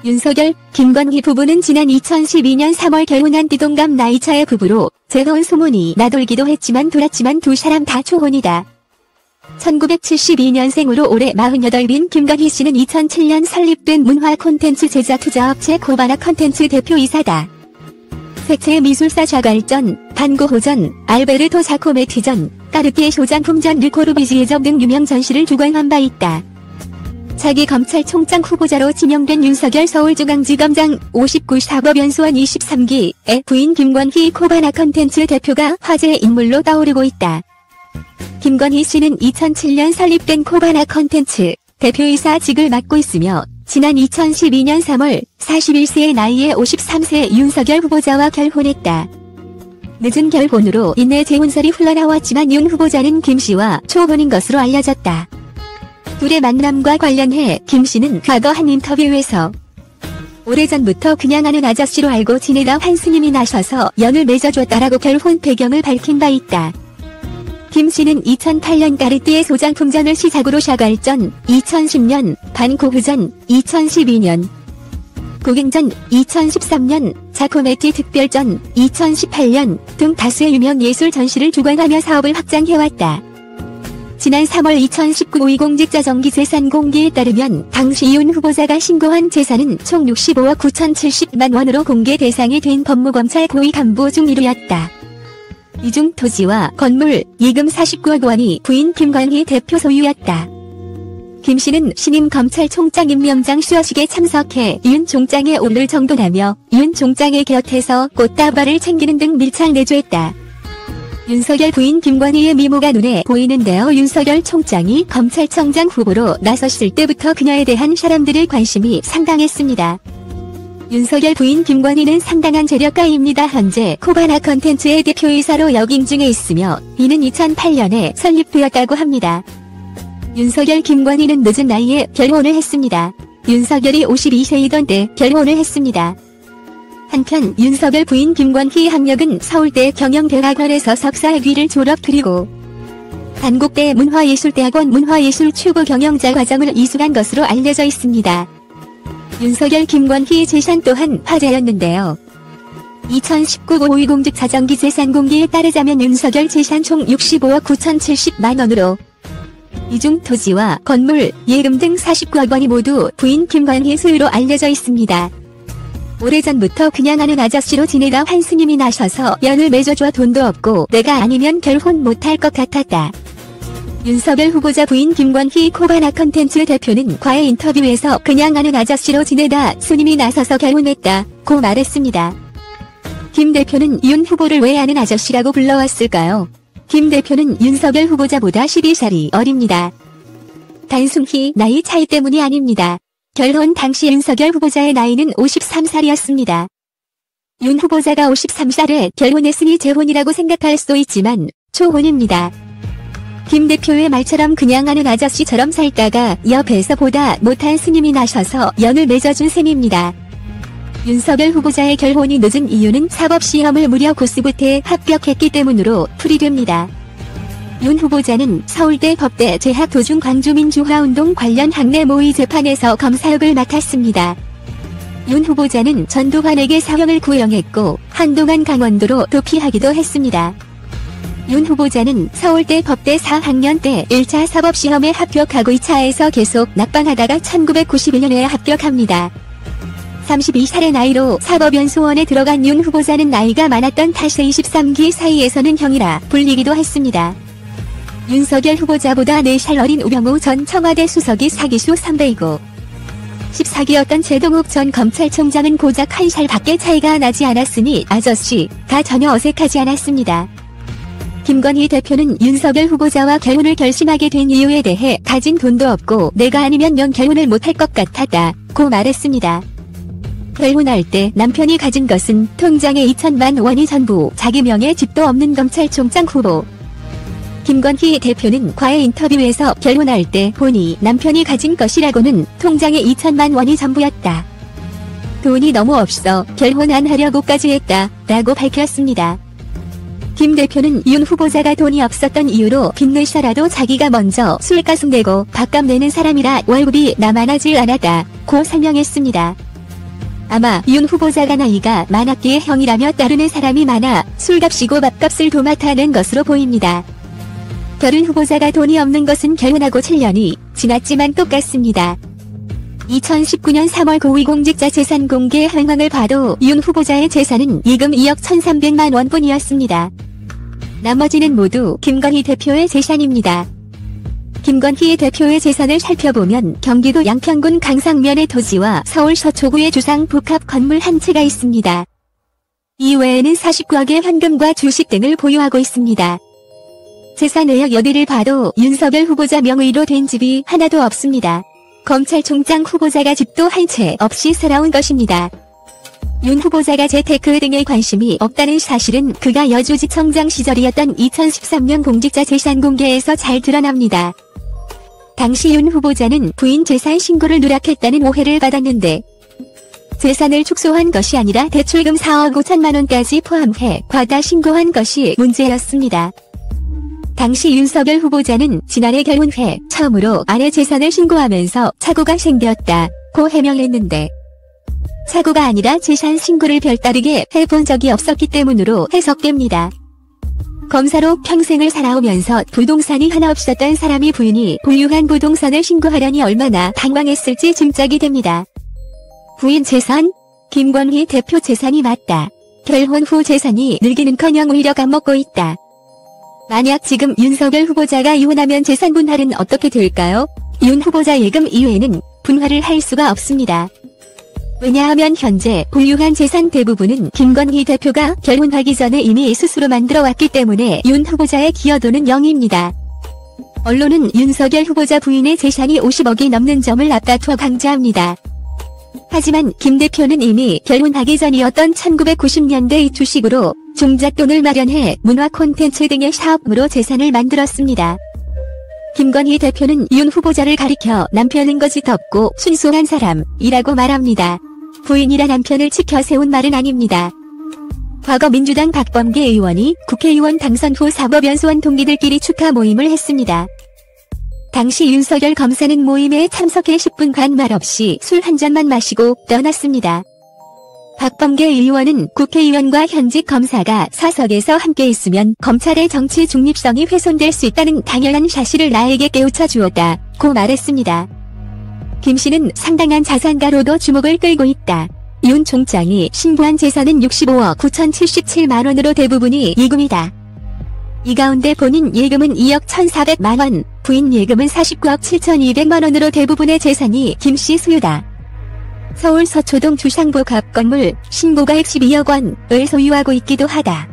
윤석열, 김건희 부부는 지난 2012년 3월 결혼한 띠동갑 나이차의 부부로 재혼 소문이 나돌기도 했지만 돌았지만 두 사람 다 초혼이다. 1972년생으로 올해 48인 김건희 씨는 2007년 설립된 문화 콘텐츠 제작 투자업체 코바나 콘텐츠 대표이사다. 세체 미술사 자갈전, 반고호전, 알베르토 자코메티전, 까르띠에 쇼장품전 르코르비지에전 등 유명 전시를 주관한 바 있다. 차기 검찰총장 후보자로 지명된 윤석열 서울중앙지검장 59 사법연수원 23기의 부인 김건희 코바나 콘텐츠 대표가 화제의 인물로 떠오르고 있다. 김건희 씨는 2007년 설립된 코바나 콘텐츠 대표이사직을 맡고 있으며 지난 2012년 3월 41세의 나이에 53세 윤석열 후보자와 결혼했다. 늦은 결혼으로 인해 재혼설이 흘러나왔지만 윤 후보자는 김 씨와 초혼인 것으로 알려졌다. 둘의 만남과 관련해 김 씨는 과거 한 인터뷰에서 오래전부터 그냥 아는 아저씨로 알고 지내다 한 스님이 나셔서 연을 맺어줬다라고 결혼 배경을 밝힌 바 있다. 김 씨는 2008년 까르띠에 소장품전을 시작으로 샤갈전, 2010년 반고흐전, 2012년 고갱전, 2013년 자코메티 특별전, 2018년 등 다수의 유명 예술 전시를 주관하며 사업을 확장해왔다. 지난 3월 2019 고위공직자정기 재산 공개에 따르면 당시 윤 후보자가 신고한 재산은 총 65억 9,070만 원으로 공개 대상이 된 법무검찰 고위 간부 중 1위였다. 이 중 토지와 건물, 예금 49억 원이 부인 김건희 대표 소유였다. 김 씨는 신임 검찰총장 임명장 수여식에 참석해 윤 총장에 오를 정도라며 윤 총장의 곁에서 꽃다발을 챙기는 등 밀착 내조했다. 윤석열 부인 김건희의 미모가 눈에 보이는데요. 윤석열 총장이 검찰청장 후보로 나섰을 때부터 그녀에 대한 사람들의 관심이 상당했습니다. 윤석열 부인 김건희는 상당한 재력가입니다. 현재 코바나 콘텐츠의 대표이사로 역임 중에 있으며 이는 2008년에 설립되었다고 합니다. 윤석열 김건희는 늦은 나이에 결혼을 했습니다. 윤석열이 52세이던 때 결혼을 했습니다. 한편 윤석열 부인 김건희 학력은 서울대 경영대학원에서 석사학위를 졸업 그리고 단국대 문화예술대학원 문화예술 추구 경영자 과정을 이수한 것으로 알려져 있습니다. 윤석열 김건희 재산 또한 화제였는데요. 2019 고위공직자정기 재산 공개에 따르자면 윤석열 재산 총 65억 9,070만 원으로 이 중 토지와 건물, 예금 등 49억 원이 모두 부인 김건희 소유로 알려져 있습니다. 오래전부터 그냥 아는 아저씨로 지내다 한 스님이 나셔서 연을 맺어줘 돈도 없고 내가 아니면 결혼 못할 것 같았다. 윤석열 후보자 부인 김건희 코바나 콘텐츠 대표는 과의 인터뷰에서 그냥 아는 아저씨로 지내다 스님이 나서서 결혼했다고 말했습니다. 김 대표는 윤 후보를 왜 아는 아저씨라고 불러왔을까요? 김 대표는 윤석열 후보자보다 12살이 어립니다. 단순히 나이 차이 때문이 아닙니다. 결혼 당시 윤석열 후보자의 나이는 53살이었습니다. 윤 후보자가 53살에 결혼했으니 재혼이라고 생각할 수도 있지만 초혼입니다. 김 대표의 말처럼 그냥 아는 아저씨처럼 살다가 옆에서 보다 못한 스님이 나셔서 연을 맺어준 셈입니다. 윤석열 후보자의 결혼이 늦은 이유는 사법시험을 무려 고스부터에 합격했기 때문으로 풀이됩니다. 윤 후보자는 서울대 법대 재학 도중 광주민주화운동 관련 학내 모의 재판에서 검사역을 맡았습니다. 윤 후보자는 전두환에게 사형을 구형했고 한동안 강원도로 도피하기도 했습니다. 윤 후보자는 서울대 법대 4학년 때 1차 사법시험에 합격하고 2차에서 계속 낙방하다가 1991년에 합격합니다. 32살의 나이로 사법연수원에 들어간 윤 후보자는 나이가 많았던 탓에 23기 사이에서는 형이라 불리기도 했습니다. 윤석열 후보자보다 4살 어린 우병우 전 청와대 수석이 사기수 선배이고 14기였던 제동욱 전 검찰총장은 고작 1살 밖에 차이가 나지 않았으니 아저씨가 전혀 어색하지 않았습니다. 김건희 대표는 윤석열 후보자와 결혼을 결심하게 된 이유에 대해 가진 돈도 없고 내가 아니면 결혼을 못할 것 같았다고 말했습니다. 결혼할 때 남편이 가진 것은 통장에 2천만 원이 전부 자기 명의 집도 없는 검찰총장 후보. 김건희 대표는 과의 인터뷰에서 결혼할 때 본이 남편이 가진 것이라고는 통장에 2천만 원이 전부였다. 돈이 너무 없어 결혼 안 하려고까지 했다 라고 밝혔습니다. 김 대표는 윤 후보자가 돈이 없었던 이유로 빚내서라도 자기가 먼저 술값 내고 밥값 내는 사람이라 월급이 남아나질 않았다고 설명했습니다. 아마 윤 후보자가 나이가 많았기에 형이라며 따르는 사람이 많아 술값이고 밥값을 도맡아낸 것으로 보입니다. 결혼 후보자가 돈이 없는 것은 결혼하고 7년이 지났지만 똑같습니다. 2019년 3월 고위공직자 재산 공개 현황을 봐도 윤 후보자의 재산은 예금 2억 1,300만 원뿐이었습니다. 나머지는 모두 김건희 대표의 재산입니다. 김건희 대표의 재산을 살펴보면 경기도 양평군 강상면의 토지와 서울 서초구의 주상 복합 건물 한 채가 있습니다. 이외에는 49억의 현금과 주식 등을 보유하고 있습니다. 재산 내역 여기를 봐도 윤석열 후보자 명의로 된 집이 하나도 없습니다. 검찰총장 후보자가 집도 한 채 없이 살아온 것입니다. 윤 후보자가 재테크 등에 관심이 없다는 사실은 그가 여주지청장 시절이었던 2013년 공직자 재산 공개에서 잘 드러납니다. 당시 윤 후보자는 부인 재산 신고를 누락했다는 오해를 받았는데 재산을 축소한 것이 아니라 대출금 4억 5천만 원까지 포함해 과다 신고한 것이 문제였습니다. 당시 윤석열 후보자는 지난해 결혼 후에 처음으로 아내 재산을 신고하면서 착오가 생겼다고 해명했는데 착오가 아니라 재산 신고를 별다르게 해본 적이 없었기 때문으로 해석됩니다. 검사로 평생을 살아오면서 부동산이 하나 없었던 사람이 부인이 보유한 부동산을 신고하려니 얼마나 당황했을지 짐작이 됩니다. 부인 재산? 김건희 대표 재산이 맞다. 결혼 후 재산이 늘기는커녕 오히려 까먹고 있다. 만약 지금 윤석열 후보자가 이혼하면 재산 분할은 어떻게 될까요? 윤 후보자 예금 이외에는 분할을 할 수가 없습니다. 왜냐하면 현재 보유한 재산 대부분은 김건희 대표가 결혼하기 전에 이미 스스로 만들어왔기 때문에 윤 후보자의 기여도는 0입니다. 언론은 윤석열 후보자 부인의 재산이 50억이 넘는 점을 앞다투어 강조합니다. 하지만 김 대표는 이미 결혼하기 전이었던 1990년대의 주식으로 종잣돈을 마련해 문화 콘텐츠 등의 사업으로 재산을 만들었습니다. 김건희 대표는 윤 후보자를 가리켜 남편은 거짓 없고 순수한 사람이라고 말합니다. 부인이라 남편을 지켜 세운 말은 아닙니다. 과거 민주당 박범계 의원이 국회의원 당선 후 사법연수원 동기들끼리 축하 모임을 했습니다. 당시 윤석열 검사는 모임에 참석해 10분간 말없이 술 한 잔만 마시고 떠났습니다. 박범계 의원은 국회의원과 현직 검사가 사석에서 함께 있으면 검찰의 정치 중립성이 훼손될 수 있다는 당연한 사실을 나에게 깨우쳐 주었다고 말했습니다. 김 씨는 상당한 자산가로도 주목을 끌고 있다. 윤 총장이 신고한 재산은 65억 9,077만 원으로 대부분이 예금이다. 이 가운데 본인 예금은 2억 1,400만 원, 부인 예금은 49억 7,200만 원으로 대부분의 재산이 김 씨 소유다. 서울 서초동 주상복합 건물 신고가액 12억 원을 소유하고 있기도 하다.